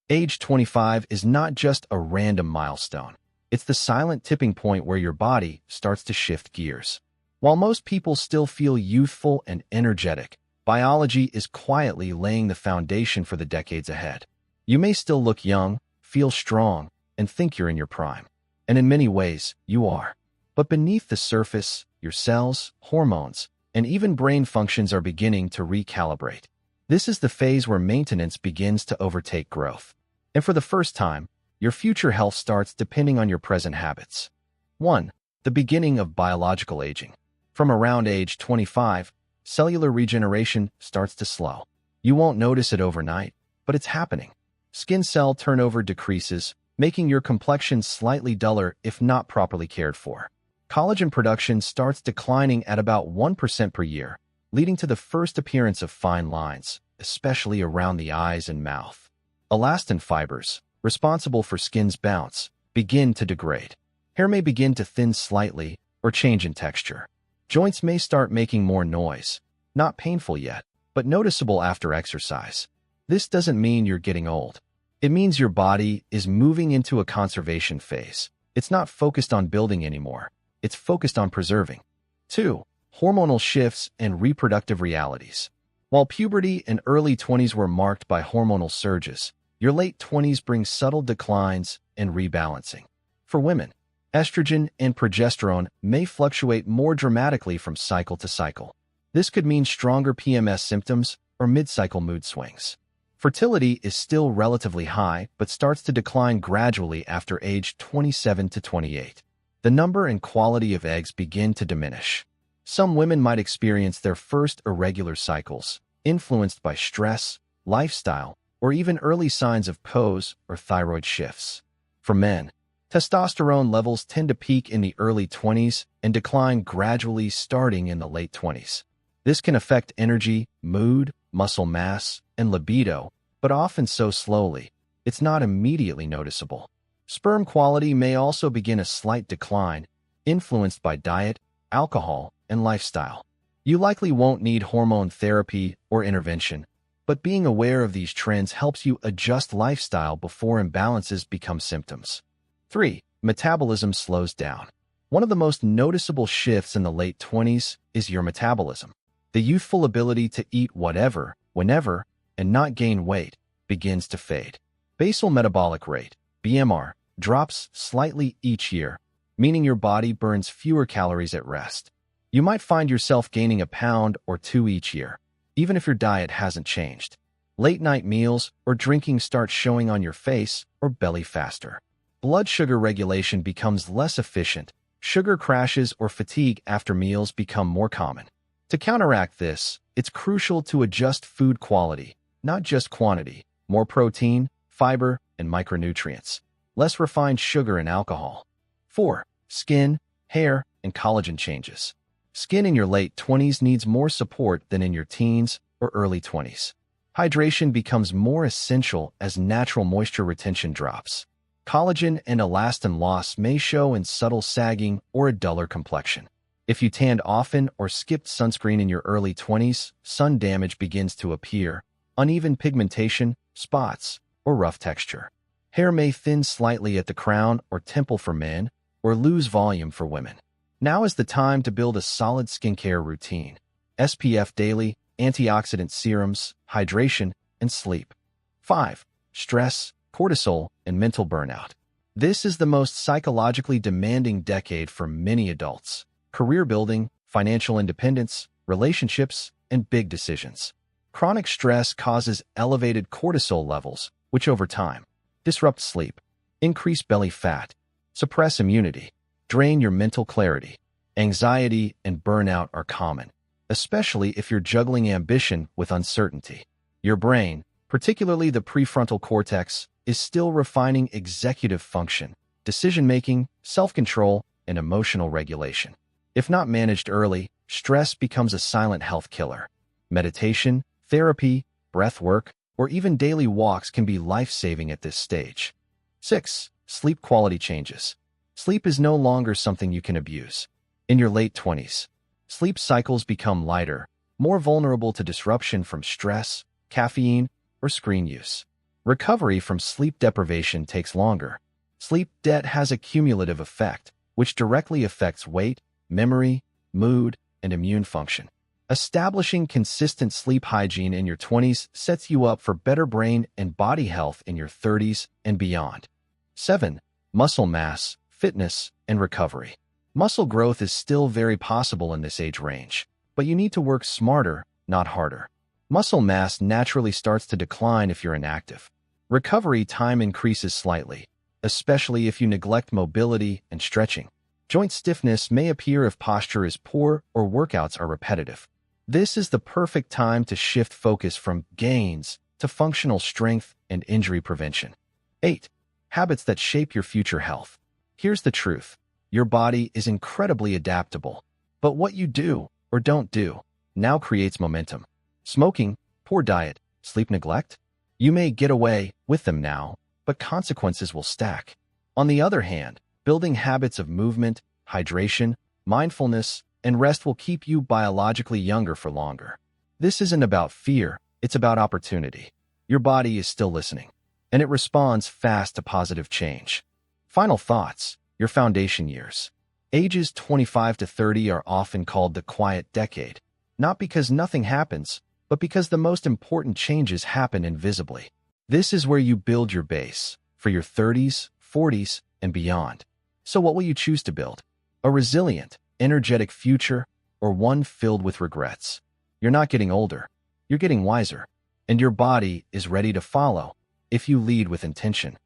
Age 25 is not just a random milestone. It's the silent tipping point where your body starts to shift gears. While most people still feel youthful and energetic, biology is quietly laying the foundation for the decades ahead. You may still look young, feel strong, and think you're in your prime. And in many ways, you are. But beneath the surface, your cells, hormones, and even brain functions are beginning to recalibrate. This is the phase where maintenance begins to overtake growth. And for the first time, your future health starts depending on your present habits. 1. The beginning of biological aging. From around age 25, cellular regeneration starts to slow. You won't notice it overnight, but it's happening. Skin cell turnover decreases, making your complexion slightly duller if not properly cared for. Collagen production starts declining at about 1% per year, leading to the first appearance of fine lines, especially around the eyes and mouth. Elastin fibers, responsible for skin's bounce, begin to degrade. Hair may begin to thin slightly or change in texture. Joints may start making more noise, not painful yet, but noticeable after exercise. This doesn't mean you're getting old. It means your body is moving into a conservation phase. It's not focused on building anymore. It's focused on preserving. 2. Hormonal shifts and reproductive realities. While puberty and early 20s were marked by hormonal surges, your late 20s bring subtle declines and rebalancing. For women, estrogen and progesterone may fluctuate more dramatically from cycle to cycle. This could mean stronger PMS symptoms or mid-cycle mood swings. Fertility is still relatively high but starts to decline gradually after age 27 to 28. The number and quality of eggs begin to diminish. Some women might experience their first irregular cycles, influenced by stress, lifestyle, or even early signs of PCOS or thyroid shifts. For men, testosterone levels tend to peak in the early 20s and decline gradually starting in the late 20s. This can affect energy, mood, muscle mass, and libido, but often so slowly, it's not immediately noticeable. Sperm quality may also begin a slight decline, influenced by diet, alcohol, and lifestyle. You likely won't need hormone therapy or intervention, but being aware of these trends helps you adjust lifestyle before imbalances become symptoms. 3. Metabolism slows down. One of the most noticeable shifts in the late 20s is your metabolism. The youthful ability to eat whatever, whenever, and not gain weight begins to fade. Basal metabolic rate, BMR, drops slightly each year, meaning your body burns fewer calories at rest. You might find yourself gaining a pound or two each year, even if your diet hasn't changed. Late-night meals or drinking start showing on your face or belly faster. Blood sugar regulation becomes less efficient. Sugar crashes or fatigue after meals become more common. To counteract this, it's crucial to adjust food quality, not just quantity. More protein, fiber, and micronutrients. Less refined sugar and alcohol. 4. Skin, hair, and collagen changes. Skin in your late 20s needs more support than in your teens or early 20s. Hydration becomes more essential as natural moisture retention drops. Collagen and elastin loss may show in subtle sagging or a duller complexion. If you tanned often or skipped sunscreen in your early 20s, sun damage begins to appear, uneven pigmentation, spots, or rough texture. Hair may thin slightly at the crown or temple for men, or lose volume for women. Now is the time to build a solid skincare routine. SPF daily, antioxidant serums, hydration, and sleep. 5. Stress, cortisol, and mental burnout. This is the most psychologically demanding decade for many adults. Career building, financial independence, relationships, and big decisions. Chronic stress causes elevated cortisol levels, which over time disrupt sleep, increase belly fat, suppress immunity, drain your mental clarity. Anxiety and burnout are common, especially if you're juggling ambition with uncertainty. Your brain, particularly the prefrontal cortex, is still refining executive function, decision-making, self-control, and emotional regulation. If not managed early, stress becomes a silent health killer. Meditation, therapy, breath work, or even daily walks can be life-saving at this stage. 6. Sleep quality changes. Sleep is no longer something you can abuse. In your late 20s, sleep cycles become lighter, more vulnerable to disruption from stress, caffeine, or screen use. Recovery from sleep deprivation takes longer. Sleep debt has a cumulative effect, which directly affects weight, memory, mood, and immune function. Establishing consistent sleep hygiene in your 20s sets you up for better brain and body health in your 30s and beyond. 7. Muscle mass, fitness, and recovery. Muscle growth is still very possible in this age range, but you need to work smarter, not harder. Muscle mass naturally starts to decline if you're inactive. Recovery time increases slightly, especially if you neglect mobility and stretching. Joint stiffness may appear if posture is poor or workouts are repetitive. This is the perfect time to shift focus from gains to functional strength and injury prevention. 8. Habits that shape your future health. Here's the truth. Your body is incredibly adaptable, but what you do or don't do now creates momentum. Smoking, poor diet, sleep neglect? You may get away with them now, but consequences will stack. On the other hand, building habits of movement, hydration, mindfulness, and rest will keep you biologically younger for longer. This isn't about fear, it's about opportunity. Your body is still listening, and it responds fast to positive change. Final thoughts, your foundation years. Ages 25 to 30 are often called the quiet decade, not because nothing happens, but because the most important changes happen invisibly. This is where you build your base for your 30s, 40s, and beyond. So what will you choose to build? A resilient, energetic future, or one filled with regrets? You're not getting older, you're getting wiser, and your body is ready to follow if you lead with intention.